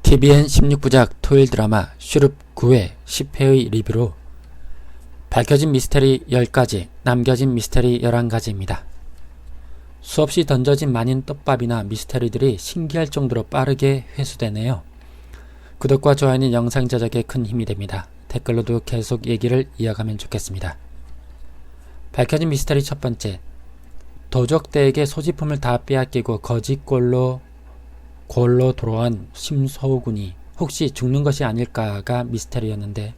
TVN 16부작 토요일 드라마 슈룹 9회 10회의 리뷰로 밝혀진 미스테리 10가지, 남겨진 미스테리 11가지입니다. 수없이 던져진 많은 떡밥이나 미스테리들이 신기할 정도로 빠르게 회수되네요. 구독과 좋아요는 영상 제작에 큰 힘이 됩니다. 댓글로도 계속 얘기를 이어가면 좋겠습니다. 밝혀진 미스테리 첫 번째, 도적대에게 소지품을 다 빼앗기고 거짓골로 돌아온 심소군이 혹시 죽는 것이 아닐까가 미스테리였는데,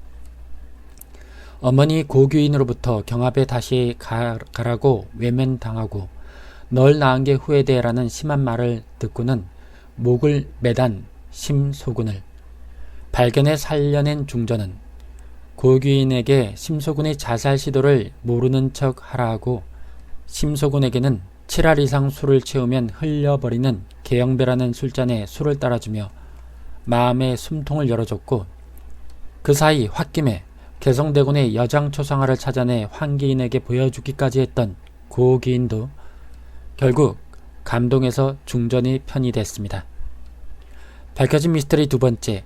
어머니 고귀인으로부터 경합에 다시 가라고 외면당하고 널 낳은 게 후회돼라는 심한 말을 듣고는 목을 매단 심소군을 발견해 살려낸 중전은 고귀인에게 심소군의 자살 시도를 모르는 척 하라고 심소군에게는 7알 이상 술을 채우면 흘려버리는 개영배라는 술잔에 술을 따라주며 마음의 숨통을 열어줬고, 그 사이 홧김에 개성대군의 여장초상화를 찾아내 황기인에게 보여주기까지 했던 고귀인도 결국 감동해서 중전의 편이 됐습니다. 밝혀진 미스터리 두 번째,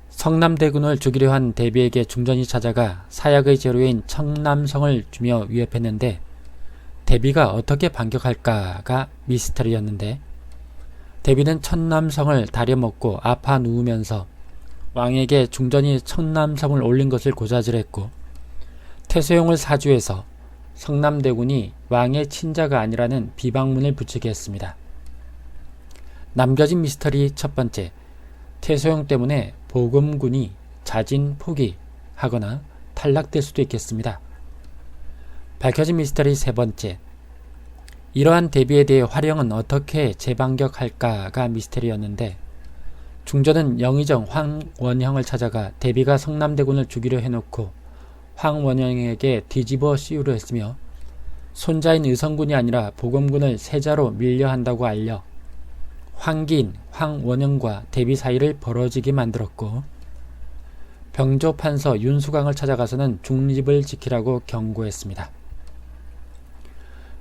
성남대군을 죽이려 한 대비에게 중전이 찾아가 사약의 재료인 청남성을 주며 위협했는데 대비가 어떻게 반격할까가 미스터리였는데, 대비는 청남성을 다려먹고 아파 누우면서 왕에게 중전이 청남성을 올린 것을 고자질했고, 태소용을 사주해서 성남대군이 왕의 친자가 아니라는 비방문을 붙이게 했습니다. 남겨진 미스터리 첫 번째, 태소용 때문에 보금군이 자진 포기하거나 탈락될 수도 있겠습니다. 밝혀진 미스터리 세 번째, 이러한 대비에 대해 화령은 어떻게 재반격할까가 미스터리였는데, 중전은 영의정 황원형을 찾아가 대비가 성남대군을 죽이려 해놓고 황원형에게 뒤집어 씌우려 했으며 손자인 의성군이 아니라 보금군을 세자로 밀려 한다고 알려 황기인, 황원형과 대비 사이를 벌어지게 만들었고, 병조판서 윤수광을 찾아가서는 중립을 지키라고 경고했습니다.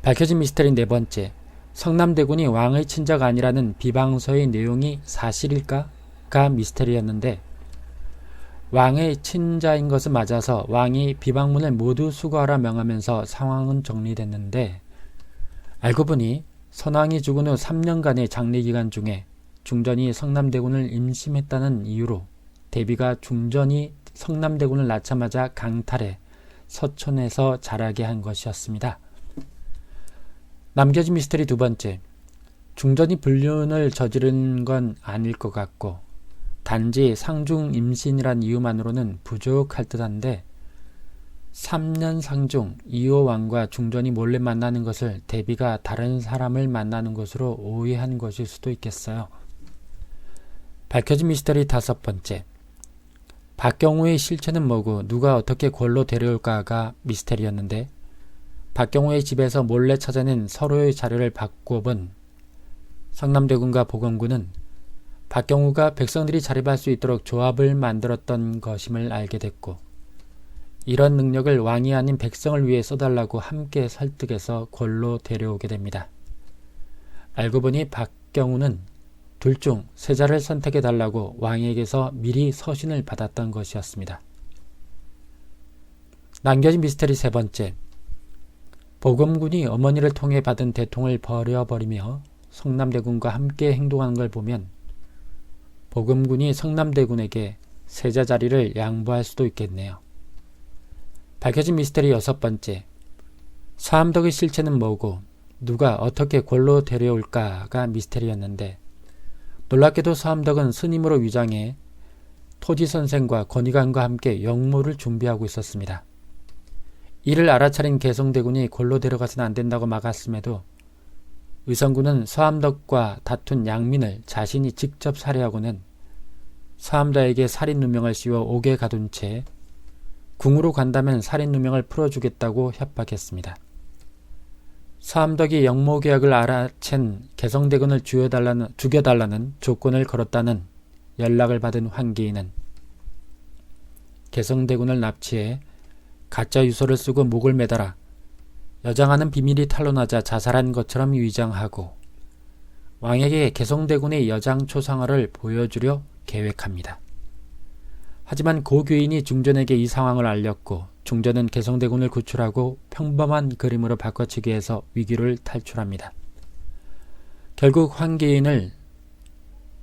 밝혀진 미스터리 네 번째, 성남대군이 왕의 친자가 아니라는 비방서의 내용이 사실일까가 미스터리였는데, 왕의 친자인 것은 맞아서 왕이 비방문을 모두 수거하라 명하면서 상황은 정리됐는데, 알고 보니 선왕이 죽은 후 3년간의 장례기간 중에 중전이 성남대군을 임심했다는 이유로 대비가 중전이 성남대군을 낳자마자 강탈해 서촌에서 자라게 한 것이었습니다. 남겨진 미스터리 두 번째, 중전이 불륜을 저지른 건 아닐 것 같고 단지 상중 임신이란 이유만으로는 부족할 듯한데, 3년 상중 이호 왕과 중전이 몰래 만나는 것을 대비가 다른 사람을 만나는 것으로 오해한 것일 수도 있겠어요. 밝혀진 미스터리 다섯 번째, 박경우의 실체는 뭐고 누가 어떻게 골로 데려올까가 미스터리였는데, 박경우의 집에서 몰래 찾아낸 서로의 자료를 바꿔본 성남대군과 보금군은 박경우가 백성들이 자립할 수 있도록 조합을 만들었던 것임을 알게 됐고, 이런 능력을 왕이 아닌 백성을 위해 써달라고 함께 설득해서 골로 데려오게 됩니다. 알고 보니 박경우는 둘 중 세자를 선택해달라고 왕에게서 미리 서신을 받았던 것이었습니다. 남겨진 미스터리 세 번째, 보금군이 어머니를 통해 받은 대통을 버려버리며 성남대군과 함께 행동하는 걸 보면 보금군이 성남대군에게 세자 자리를 양보할 수도 있겠네요. 밝혀진 미스터리 여섯 번째, 서암덕의 실체는 뭐고 누가 어떻게 골로 데려올까가 미스터리였는데, 놀랍게도 서암덕은 스님으로 위장해 토지선생과 권위관과 함께 역모를 준비하고 있었습니다. 이를 알아차린 개성대군이 골로 데려가서는 안된다고 막았음에도 의성군은 서암덕과 다툰 양민을 자신이 직접 살해하고는 서암덕에게 살인 누명을 씌워 옥에 가둔 채 궁으로 간다면 살인 누명을 풀어주겠다고 협박했습니다. 서암덕이 역모 계약을 알아챈 개성대군을 죽여달라는 조건을 걸었다는 연락을 받은 황기인은 개성대군을 납치해 가짜 유서를 쓰고 목을 매달아 여장하는 비밀이 탄로나자 자살한 것처럼 위장하고 왕에게 개성대군의 여장초상화를 보여주려 계획합니다. 하지만 고귀인이 중전에게 이 상황을 알렸고 중전은 개성대군을 구출하고 평범한 그림으로 바꿔치기 해서 위기를 탈출합니다. 결국 황기인을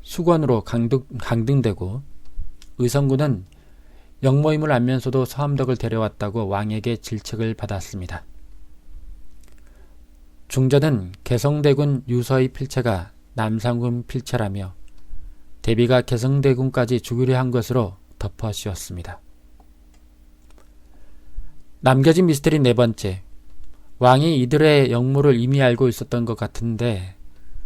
수권으로 강등되고 의성군은 역모임을 알면서도 서암덕을 데려왔다고 왕에게 질책을 받았습니다. 중전은 개성대군 유서의 필체가 남상군 필체라며 대비가 개성대군까지 죽이려 한 것으로 덮어씌웠습니다. 남겨진 미스터리 네 번째. 왕이 이들의 역모를 이미 알고 있었던 것 같은데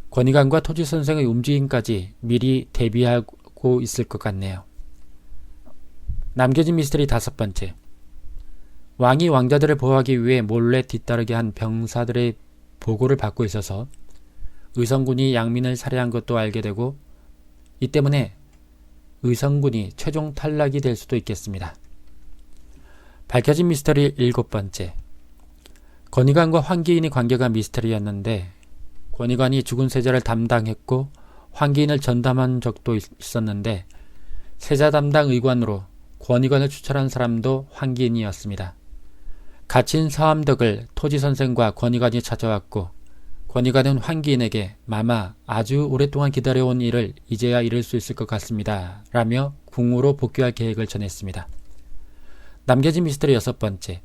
권희관과 토지선생의 움직임까지 미리 대비하고 있을 것 같네요. 남겨진 미스터리 다섯 번째. 왕이 왕자들을 보호하기 위해 몰래 뒤따르게 한 병사들의 보고를 받고 있어서 의성군이 양민을 살해한 것도 알게 되고 이 때문에 의성군이 최종 탈락이 될 수도 있겠습니다. 밝혀진 미스터리 일곱 번째. 권희관과 황기인의 관계가 미스터리였는데 권희관이 죽은 세자를 담당했고 황기인을 전담한 적도 있었는데 세자 담당 의관으로 권희관을 추천한 사람도 황기인이었습니다. 갇힌 서암덕을 토지선생과 권희관이 찾아왔고 권희관은 황기인에게 마마 아주 오랫동안 기다려온 일을 이제야 이룰 수 있을 것 같습니다 라며 궁으로 복귀할 계획을 전했습니다. 남겨진 미스터리 여섯 번째.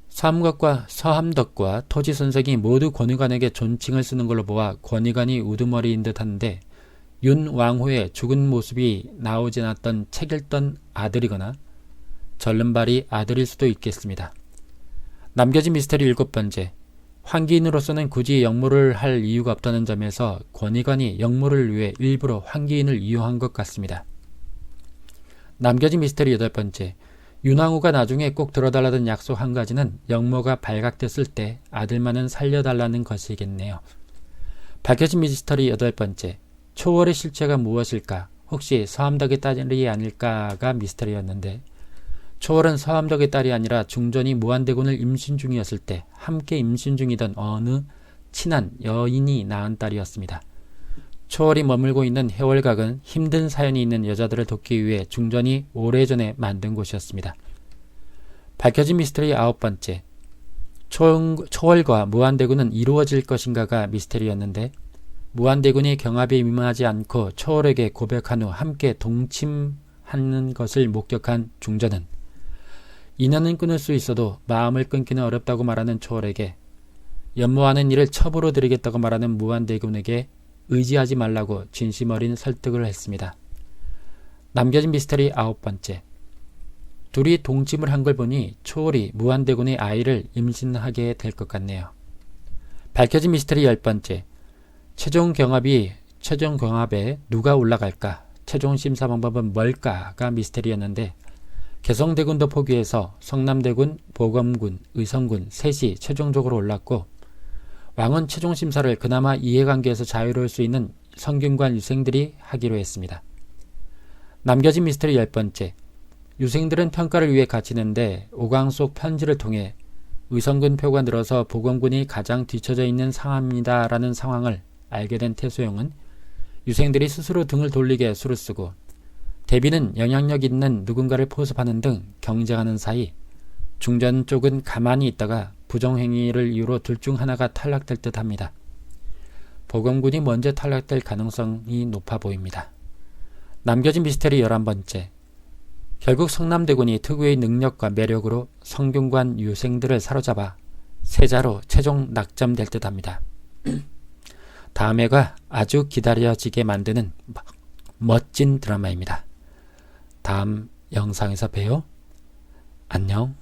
서암덕과 토지선생이 모두 권희관에게 존칭을 쓰는 걸로 보아 권희관이 우두머리인 듯한데 윤왕후의 죽은 모습이 나오지 않았던 책 읽던 아들이거나 절름발이 아들일 수도 있겠습니다. 남겨진 미스터리 일곱 번째. 황기인으로서는 굳이 역모를 할 이유가 없다는 점에서 권희관이 역모를 위해 일부러 황기인을 이용한 것 같습니다. 남겨진 미스터리 여덟 번째. 윤왕후가 나중에 꼭 들어달라던 약속 한 가지는 역모가 발각됐을 때 아들만은 살려달라는 것이겠네요. 밝혀진 미스터리 여덟 번째. 초월의 실체가 무엇일까? 혹시 서암덕의 딸이 아닐까가 미스터리였는데 초월은 서암덕의 딸이 아니라 중전이 무한대군을 임신 중이었을 때 함께 임신 중이던 어느 친한 여인이 낳은 딸이었습니다. 초월이 머물고 있는 해월각은 힘든 사연이 있는 여자들을 돕기 위해 중전이 오래전에 만든 곳이었습니다. 밝혀진 미스터리 아홉 번째. 초월과 무한대군은 이루어질 것인가가 미스터리였는데 무한대군이 경합에 임하지 않고 초월에게 고백한 후 함께 동침하는 것을 목격한 중전은 인연은 끊을 수 있어도 마음을 끊기는 어렵다고 말하는 초월에게 연모하는 일을 첩으로 드리겠다고 말하는 무한대군에게 의지하지 말라고 진심 어린 설득을 했습니다. 남겨진 미스터리 아홉 번째. 둘이 동침을 한 걸 보니 초월이 무한대군의 아이를 임신하게 될 것 같네요. 밝혀진 미스터리 열 번째. 최종 경합에 누가 올라갈까? 최종 심사 방법은 뭘까가 미스터리였는데 개성대군도 포기해서 성남대군, 보검군, 의성군 셋이 최종적으로 올랐고 왕은 최종 심사를 그나마 이해관계에서 자유로울 수 있는 성균관 유생들이 하기로 했습니다. 남겨진 미스터리 열 번째. 유생들은 평가를 위해 갇히는데 오강 속 편지를 통해 의성군 표가 늘어서 보검군이 가장 뒤처져 있는 상황입니다 라는 상황을 알게 된 태소용은 유생들이 스스로 등을 돌리게 수를 쓰고 대비는 영향력 있는 누군가를 포섭하는 등 경쟁하는 사이 중전 쪽은 가만히 있다가 부정행위를 이유로 둘 중 하나가 탈락될 듯 합니다. 보검군이 먼저 탈락될 가능성이 높아 보입니다. 남겨진 미스터리 11번째. 결국 성남대군이 특유의 능력과 매력으로 성균관 유생들을 사로잡아 세자로 최종 낙점될 듯 합니다. 다음 회가 아주 기다려지게 만드는 멋진 드라마입니다. 다음 영상에서 봬요. 안녕.